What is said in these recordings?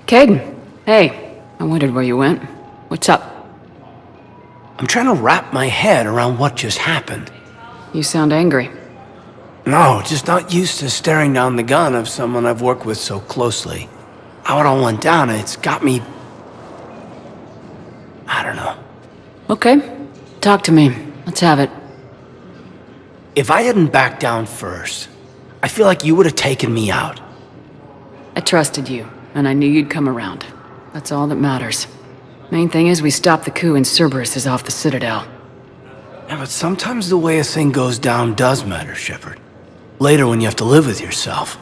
Caden, hey. I wondered where you went. What's up? I'm trying to wrap my head around what just happened. You sound angry. No, just not used to staring down the gun of someone I've worked with so closely. How it all went down, it's got me... I don't know. Okay. Talk to me. Let's have it. If I hadn't backed down first, I feel like you would have taken me out. I trusted you, and I knew you'd come around. That's all that matters. Main thing is we stopped the coup and Cerberus is off the Citadel. Yeah, but sometimes the way a thing goes down does matter, Shepard. Later when you have to live with yourself.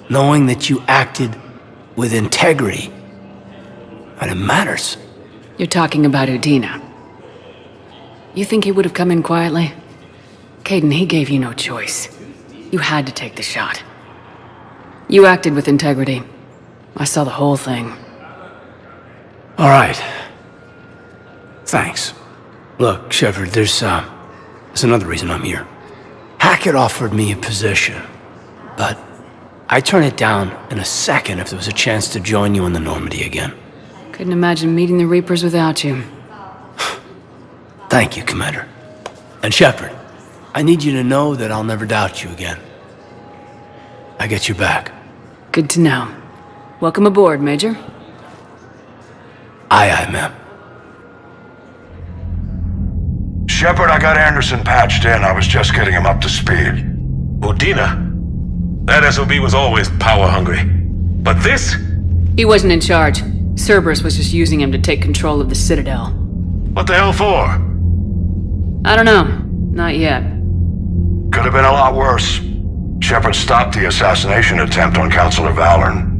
Knowing that you acted with integrity. And it matters. You're talking about Udina. You think he would have come in quietly? Caden, he gave you no choice. You had to take the shot. You acted with integrity. I saw the whole thing. All right. Thanks. Look, Shepard, there's another reason I'm here. Hackett offered me a position, but I'd turn it down in a second if there was a chance to join you in the Normandy again. Couldn't imagine meeting the Reapers without you. Thank you, Commander. And Shepard, I need you to know that I'll never doubt you again. I get your back. Good to know. Welcome aboard, Major. Aye, aye, ma'am. Shepard, I got Anderson patched in. I was just getting him up to speed. Udina? That SOB was always power-hungry. But this? He wasn't in charge. Cerberus was just using him to take control of the Citadel. What the hell for? I don't know. Not yet. Could have been a lot worse. Shepard stopped the assassination attempt on Counselor Valorn.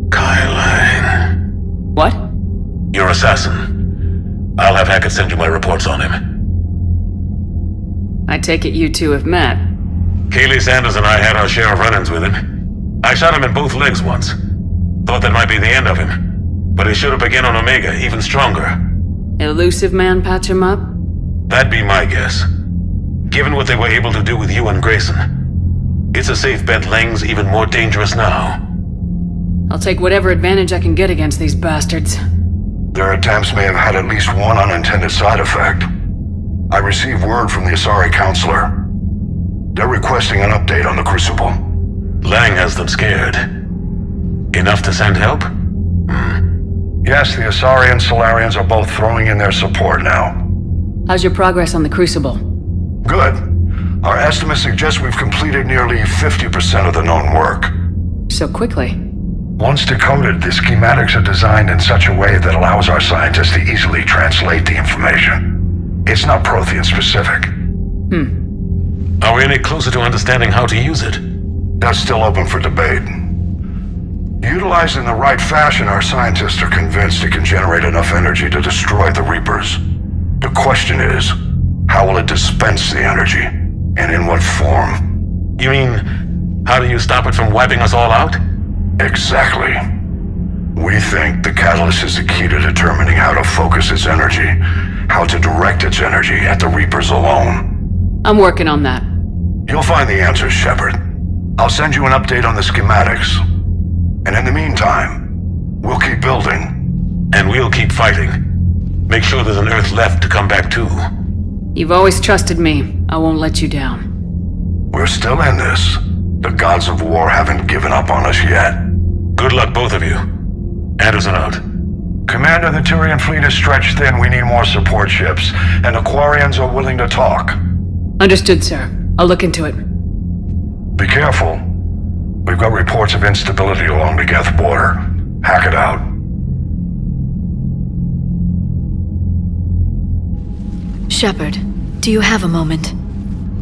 Kyline. What? Your assassin. I'll have Hackett send you my reports on him. I take it you two have met. Kaylee Sanders and I had our share of run-ins with him. I shot him in both legs once. Thought that might be the end of him. But he should have begun on Omega, even stronger. Elusive man patch him up? That'd be my guess. Given what they were able to do with you and Grayson, it's a safe bet Lang's even more dangerous now. I'll take whatever advantage I can get against these bastards. Their attempts may have had at least one unintended side effect. I received word from the Asari Counselor. They're requesting an update on the Crucible. Lang has them scared. Enough to send help? Yes, the Asari and Solarians are both throwing in their support now. How's your progress on the Crucible? Good. Our estimates suggest we've completed nearly 50% of the known work. So quickly. Once decoded, the schematics are designed in such a way that allows our scientists to easily translate the information. It's not Prothean specific. Are we any closer to understanding how to use it? That's still open for debate. Utilized in the right fashion, our scientists are convinced it can generate enough energy to destroy the Reapers. The question is, how will it dispense the energy? And in what form? You mean, how do you stop it from wiping us all out? Exactly. We think the catalyst is the key to determining how to focus its energy, how to direct its energy at the Reapers alone. I'm working on that. You'll find the answers, Shepard. I'll send you an update on the schematics. And in the meantime, we'll keep building. And we'll keep fighting. Make sure there's an Earth left to come back to. You've always trusted me. I won't let you down. We're still in this. The gods of war haven't given up on us yet. Good luck, both of you. Anderson out. Commander, the Turian fleet is stretched thin. We need more support ships. And Aquarians are willing to talk. Understood, sir. I'll look into it. Be careful. We've got reports of instability along the Geth border. Hack it out. Shepard, do you have a moment?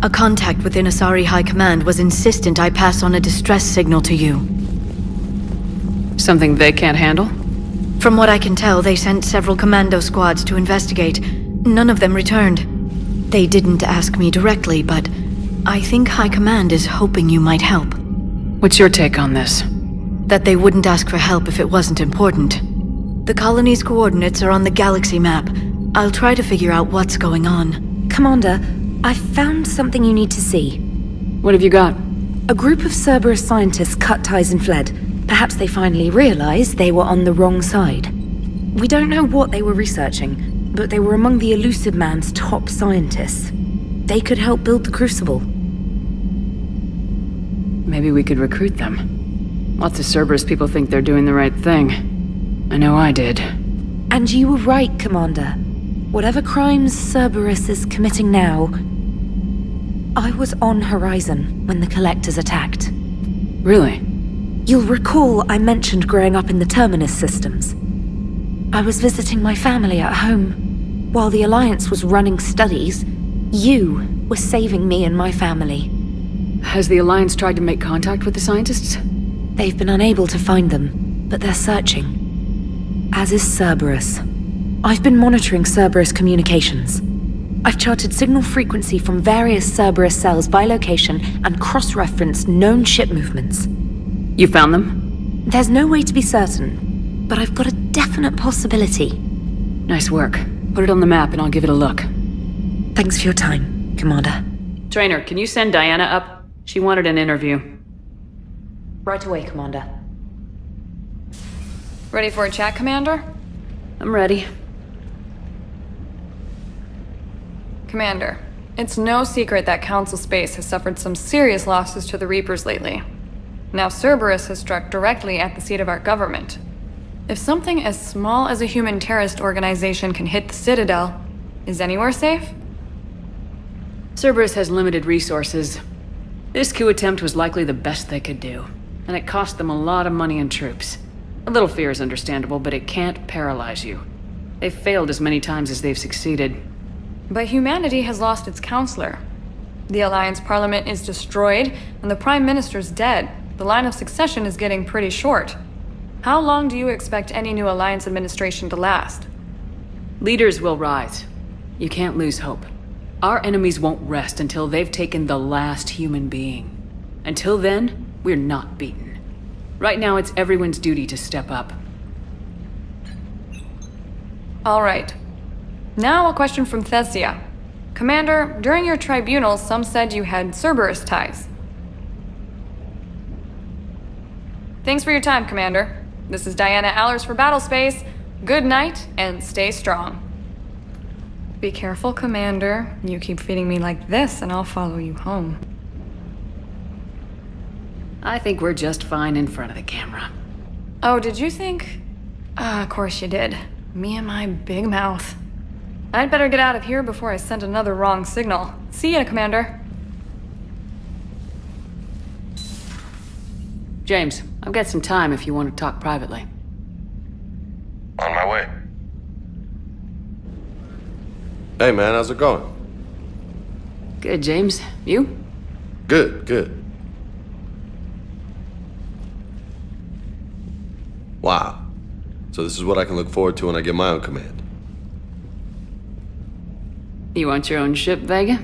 A contact within Asari High Command was insistent I pass on a distress signal to you. Something they can't handle? From what I can tell, they sent several commando squads to investigate. None of them returned. They didn't ask me directly, but I think High Command is hoping you might help. What's your take on this? That they wouldn't ask for help if it wasn't important. The colony's coordinates are on the galaxy map. I'll try to figure out what's going on. Commander, I found something you need to see. What have you got? A group of Cerberus scientists cut ties and fled. Perhaps they finally realized they were on the wrong side. We don't know what they were researching, but they were among the Elusive Man's top scientists. They could help build the Crucible. Maybe we could recruit them. Lots of Cerberus people think they're doing the right thing. I know I did. And you were right, Commander. Whatever crimes Cerberus is committing now, I was on Horizon when the Collectors attacked. Really? You'll recall I mentioned growing up in the Terminus systems. I was visiting my family at home. While the Alliance was running studies, you were saving me and my family. Has the Alliance tried to make contact with the scientists? They've been unable to find them, but they're searching. As is Cerberus. I've been monitoring Cerberus communications. I've charted signal frequency from various Cerberus cells by location and cross-referenced known ship movements. You found them? There's no way to be certain, but I've got a definite possibility. Nice work. Put it on the map and I'll give it a look. Thanks for your time, Commander. Trainer, can you send Diana up? She wanted an interview. Right away, Commander. Ready for a chat, Commander? I'm ready. Commander, it's no secret that Council Space has suffered some serious losses to the Reapers lately. Now Cerberus has struck directly at the seat of our government. If something as small as a human terrorist organization can hit the Citadel, is anywhere safe? Cerberus has limited resources. This coup attempt was likely the best they could do, and it cost them a lot of money and troops. A little fear is understandable, but it can't paralyze you. They've failed as many times as they've succeeded. But humanity has lost its counselor. The Alliance Parliament is destroyed, and the Prime Minister's dead. The line of succession is getting pretty short. How long do you expect any new Alliance administration to last? Leaders will rise. You can't lose hope. Our enemies won't rest until they've taken the last human being. Until then, we're not beaten. Right now, it's everyone's duty to step up. All right. Now a question from Thessia. Commander, during your tribunal, some said you had Cerberus ties. Thanks for your time, Commander. This is Diana Allers for Battlespace. Good night, and stay strong. Be careful, Commander. You keep feeding me like this, and I'll follow you home. I think we're just fine in front of the camera. Oh, did you think? Of course you did. Me and my big mouth. I'd better get out of here before I send another wrong signal. See ya, Commander. James, I've got some time if you want to talk privately. On my way. Hey man, how's it going? Good, James. You? Good, good. Wow. So this is what I can look forward to when I get my own command. You want your own ship, Vega?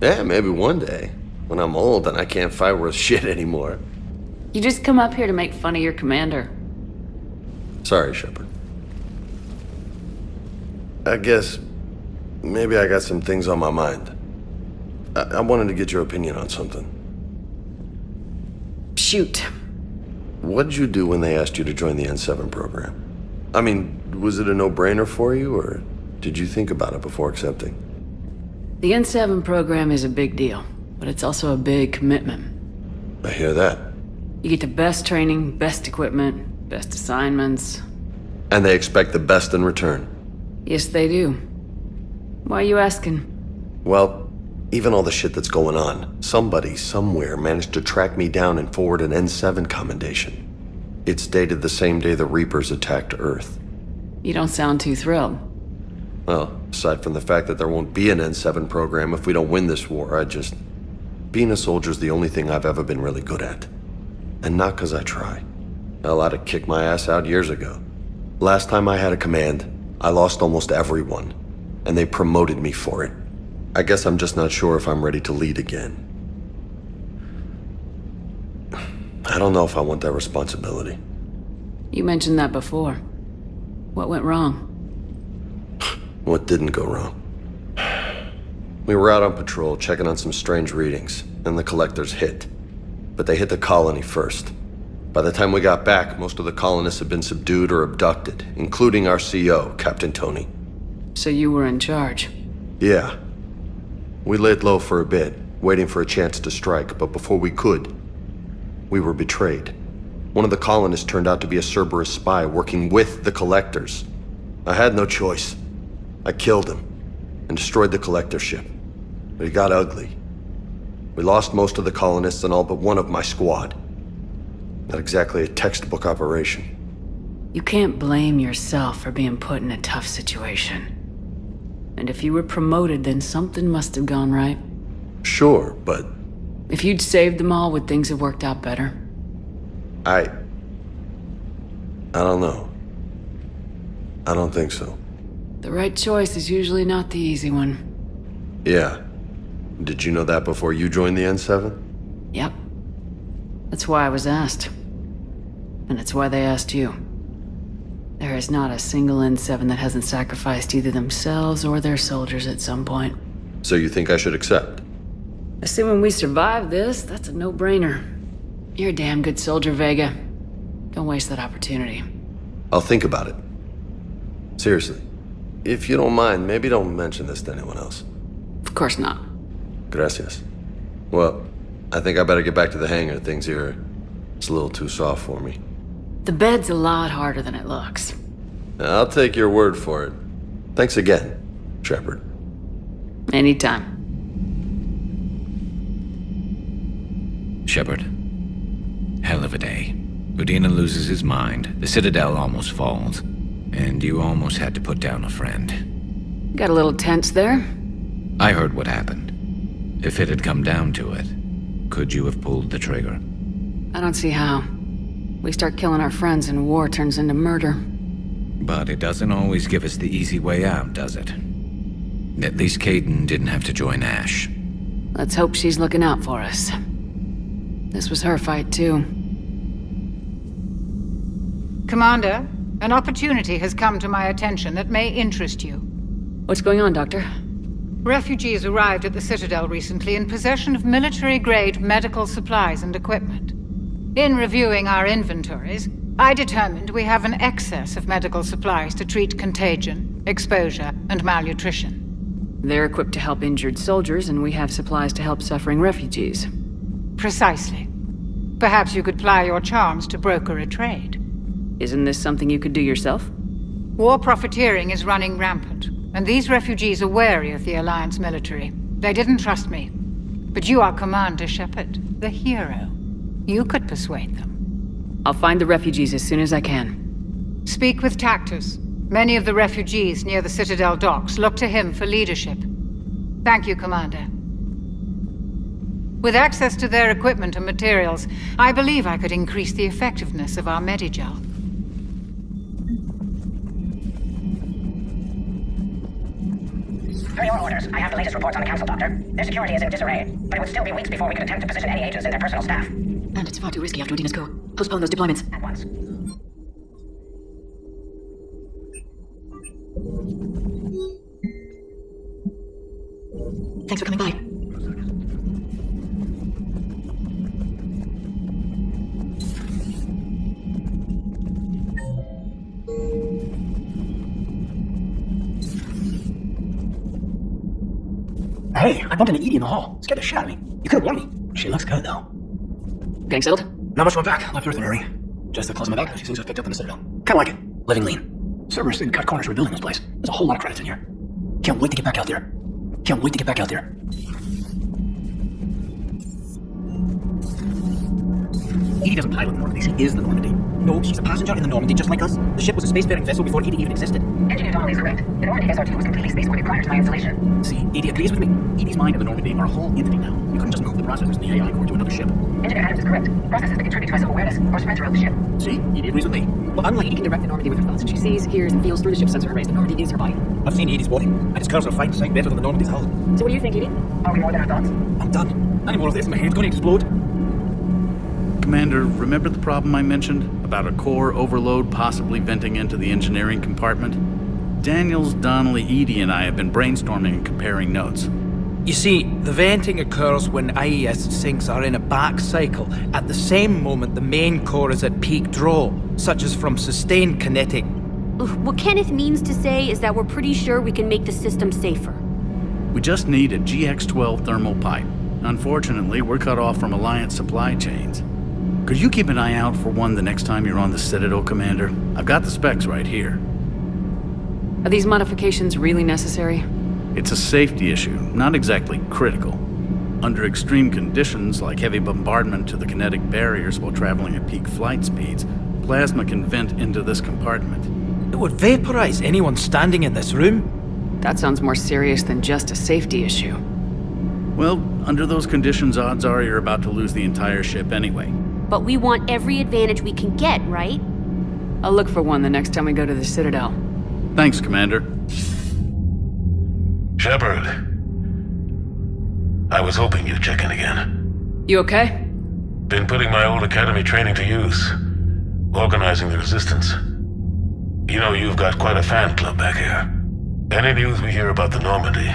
Yeah, maybe one day. When I'm old and I can't fight worth shit anymore. You just come up here to make fun of your commander. Sorry, Shepard. I guess maybe I got some things on my mind. I wanted to get your opinion on something. Shoot. What'd you do when they asked you to join the N7 program? I mean, was it a no-brainer for you, or did you think about it before accepting? The N7 program is a big deal, but it's also a big commitment. I hear that. You get the best training, best equipment, best assignments. And they expect the best in return. Yes, they do. Why are you asking? Well, even all the shit that's going on, somebody somewhere managed to track me down and forward an N7 commendation. It's dated the same day the Reapers attacked Earth. You don't sound too thrilled. Well, aside from the fact that there won't be an N7 program if we don't win this war, being a soldier's the only thing I've ever been really good at. And not 'cause I try. Hell, I'd have kicked my ass out years ago. Last time I had a command, I lost almost everyone, and they promoted me for it. I guess I'm just not sure if I'm ready to lead again. I don't know if I want that responsibility. You mentioned that before. What went wrong? What didn't go wrong? We were out on patrol, checking on some strange readings, and the collectors hit. But they hit the colony first. By the time we got back, most of the colonists had been subdued or abducted, including our CO, Captain Tony. So you were in charge? Yeah. We laid low for a bit, waiting for a chance to strike, but before we could, we were betrayed. One of the colonists turned out to be a Cerberus spy working with the Collectors. I had no choice. I killed him and destroyed the Collector ship. But it got ugly. We lost most of the colonists and all but one of my squad. Not exactly a textbook operation. You can't blame yourself for being put in a tough situation. And if you were promoted, then something must have gone right. Sure, but If you'd saved them all, would things have worked out better? I don't know. I don't think so. The right choice is usually not the easy one. Yeah. Did you know that before you joined the N7? Yep. That's why I was asked. And it's why they asked you. There is not a single N7 that hasn't sacrificed either themselves or their soldiers at some point. So you think I should accept? Assuming we survive this, that's a no-brainer. You're a damn good soldier, Vega. Don't waste that opportunity. I'll think about it. Seriously. If you don't mind, maybe don't mention this to anyone else. Of course not. Gracias. Well, I think I better get back to the hangar. Things here, it's a little too soft for me. The bed's a lot harder than it looks. I'll take your word for it. Thanks again, Shepard. Anytime. Shepard. Hell of a day. Udina loses his mind, the Citadel almost falls, and you almost had to put down a friend. Got a little tense there? I heard what happened. If it had come down to it, could you have pulled the trigger? I don't see how. We start killing our friends and war turns into murder. But it doesn't always give us the easy way out, does it? At least Kaidan didn't have to join Ash. Let's hope she's looking out for us. This was her fight, too. Commander, an opportunity has come to my attention that may interest you. What's going on, Doctor? Refugees arrived at the Citadel recently in possession of military-grade medical supplies and equipment. In reviewing our inventories, I determined we have an excess of medical supplies to treat contagion, exposure, and malnutrition. They're equipped to help injured soldiers, and we have supplies to help suffering refugees. Precisely. Perhaps you could ply your charms to broker a trade. Isn't this something you could do yourself? War profiteering is running rampant, and these refugees are wary of the Alliance military. They didn't trust me. But you are Commander Shepard, the hero. You could persuade them. I'll find the refugees as soon as I can. Speak with Tactus. Many of the refugees near the Citadel docks look to him for leadership. Thank you, Commander. With access to their equipment and materials, I believe I could increase the effectiveness of our Medigel. Per your orders, I have the latest reports on the Council, Doctor. Their security is in disarray, but it would still be weeks before we could attempt to position any agents in their personal staff. And it's far too risky after Udina's coup. Postpone those deployments. At once. Thanks for coming by. Hey, I bumped into Edie in the hall. Scared the shit out of me. You could have warned me. She looks good, though. Getting settled? Not much went back. Left Earth in a hurry. Just the clothes in my bag. A few things I picked up in the Citadel. Kinda like it. Living lean. Cerberus didn't cut corners rebuilding this place. There's a whole lot of credits in here. Can't wait to get back out there. Can't wait to get back out there. Edie doesn't pilot the Normandy, she is the Normandy. No, she's a passenger in the Normandy just like us. The ship was a spacefaring vessel before Edie even existed. Engineer Donnelly is correct. The Normandy SR-2 was completely spaceported prior to my installation. See, Edie agrees with me. Edie's mind and the Normandy are a whole entity now. You couldn't just move the processors in the AI core to another ship. Engineer Adams is correct. Processes that contribute to my self-awareness or spread throughout the ship. See, Edie agrees with me. But unlike Edie can direct the Normandy with her thoughts. She sees, hears, and feels through the ship's sensor arrays. The Normandy is her body. I've seen Edie's body, and its curves are fine sight better than the Normandy's hull. So what do you think, Edie? Are we more than our thoughts? I'm done. Any more of this, my head's gonna explode. Commander, remember the problem I mentioned? About a core overload possibly venting into the engineering compartment? Daniels, Donnelly, Edie, and I have been brainstorming and comparing notes. You see, the venting occurs when IES sinks are in a back cycle at the same moment the main core is at peak draw, such as from sustained kinetic. What Kenneth means to say is that we're pretty sure we can make the system safer. We just need a GX-12 thermal pipe. Unfortunately, we're cut off from Alliance supply chains. Could you keep an eye out for one the next time you're on the Citadel, Commander? I've got the specs right here. Are these modifications really necessary? It's a safety issue, not exactly critical. Under extreme conditions, like heavy bombardment to the kinetic barriers while traveling at peak flight speeds, plasma can vent into this compartment. It would vaporize anyone standing in this room. That sounds more serious than just a safety issue. Well, under those conditions, odds are you're about to lose the entire ship anyway. But we want every advantage we can get, right? I'll look for one the next time we go to the Citadel. Thanks, Commander. Shepard. I was hoping you'd check in again. You okay? Been putting my old academy training to use. Organizing the resistance. You know, you've got quite a fan club back here. Any news we hear about the Normandy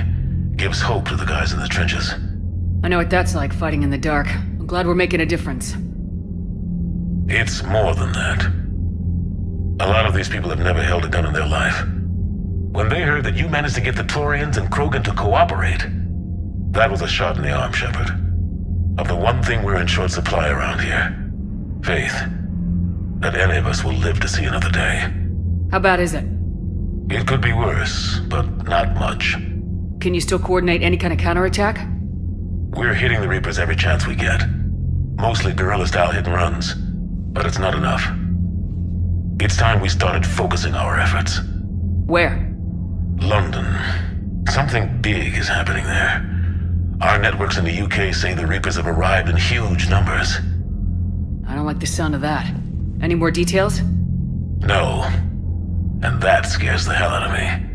gives hope to the guys in the trenches. I know what that's like, fighting in the dark. I'm glad we're making a difference. It's more than that. A lot of these people have never held a gun in their life. When they heard that you managed to get the Torians and Krogan to cooperate, that was a shot in the arm, Shepard. Of the one thing we're in short supply around here. Faith. That any of us will live to see another day. How bad is it? It could be worse, but not much. Can you still coordinate any kind of counterattack? We're hitting the Reapers every chance we get. Mostly guerrilla-style hit-and-runs, but it's not enough. It's time we started focusing our efforts. Where? London. Something big is happening there. Our networks in the UK say the Reapers have arrived in huge numbers. I don't like the sound of that. Any more details? No. And that scares the hell out of me.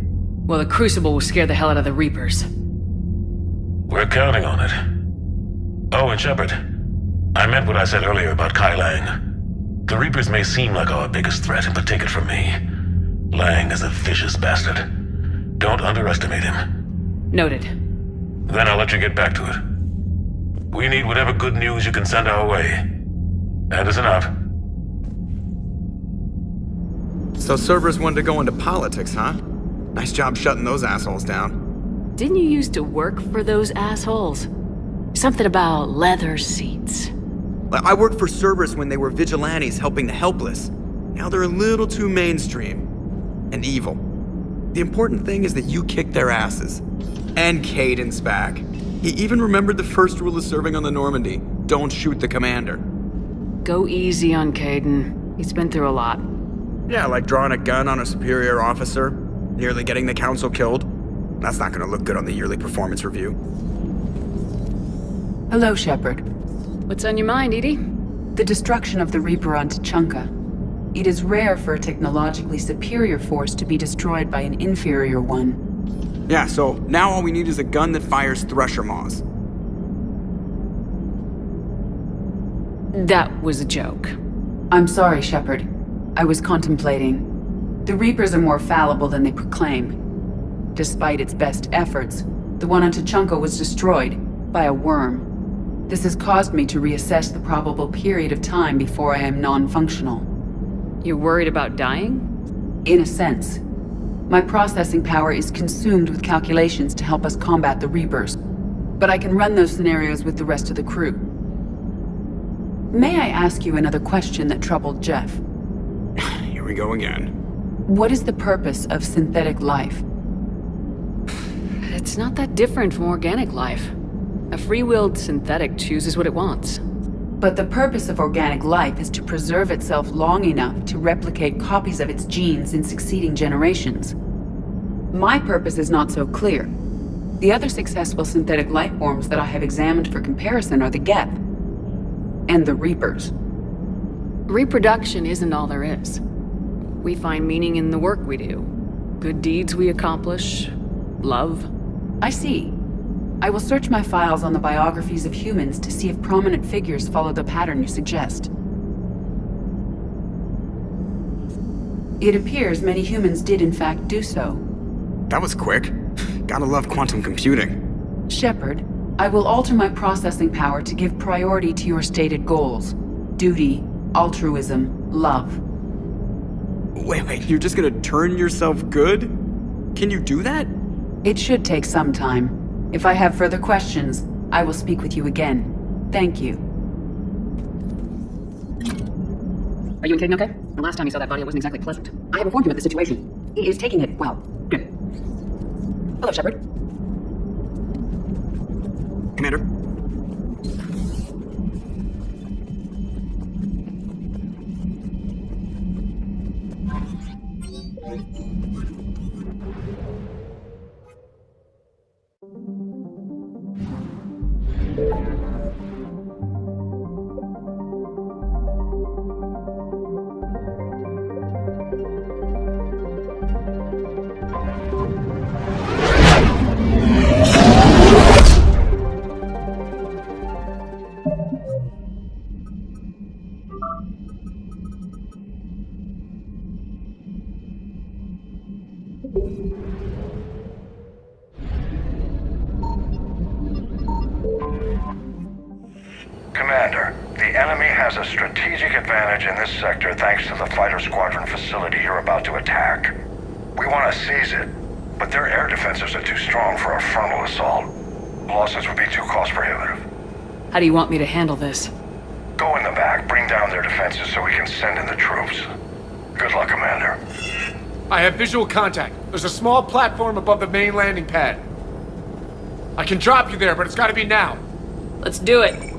Well, the Crucible will scare the hell out of the Reapers. We're counting on it. Oh, and Shepard, I meant what I said earlier about Kai Lang. The Reapers may seem like our biggest threat, but take it from me. Lang is a vicious bastard. Don't underestimate him. Noted. Then I'll let you get back to it. We need whatever good news you can send our way. Anderson out. So Cerberus wanted to go into politics, huh? Nice job shutting those assholes down. Didn't you used to work for those assholes? Something about leather seats. I worked for Cerberus when they were vigilantes helping the helpless. Now they're a little too mainstream. And evil. The important thing is that you kicked their asses. And Caden's back. He even remembered the first rule of serving on the Normandy. Don't shoot the commander. Go easy on Caden. He's been through a lot. Yeah, like drawing a gun on a superior officer, nearly getting the council killed. That's not gonna look good on the yearly performance review. Hello, Shepard. What's on your mind, Edie? The destruction of the Reaper on Tuchanka. It is rare for a technologically superior force to be destroyed by an inferior one. Yeah, so now all we need is a gun that fires thresher maws. That was a joke. I'm sorry, Shepard. I was contemplating. The Reapers are more fallible than they proclaim. Despite its best efforts, the one on Tuchanka was destroyed by a worm. This has caused me to reassess the probable period of time before I am non-functional. You're worried about dying? In a sense. My processing power is consumed with calculations to help us combat the Reapers, but I can run those scenarios with the rest of the crew. May I ask you another question that troubled Jeff? Here we go again. What is the purpose of synthetic life? It's not that different from organic life. A free-willed synthetic chooses what it wants. But the purpose of organic life is to preserve itself long enough to replicate copies of its genes in succeeding generations. My purpose is not so clear. The other successful synthetic life forms that I have examined for comparison are the Geth and the Reapers. Reproduction isn't all there is. We find meaning in the work we do. Good deeds we accomplish. Love. I see. I will search my files on the biographies of humans to see if prominent figures follow the pattern you suggest. It appears many humans did in fact do so. That was quick. Gotta love quantum computing. Shepard, I will alter my processing power to give priority to your stated goals. Duty, altruism, love. Wait, you're just gonna turn yourself good? Can you do that? It should take some time. If I have further questions, I will speak with you again. Thank you. Are you and Caden okay? The last time you saw that body, it wasn't exactly pleasant. I have informed you of the situation. He is taking it well. Good. Hello, Shepard. Commander? Commander, the enemy has a strategic advantage in this sector thanks to the fighter squadron facility you're about to attack. We want to seize it, but their air defenses are too strong for a frontal assault. Losses would be too cost prohibitive. How do you want me to handle this? Go in the back, bring down their defenses so we can send in the troops. Good luck, Commander. I have visual contact. There's a small platform above the main landing pad. I can drop you there, but it's gotta be now. Let's do it.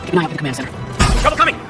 Keep an eye out for the command center. Trouble coming!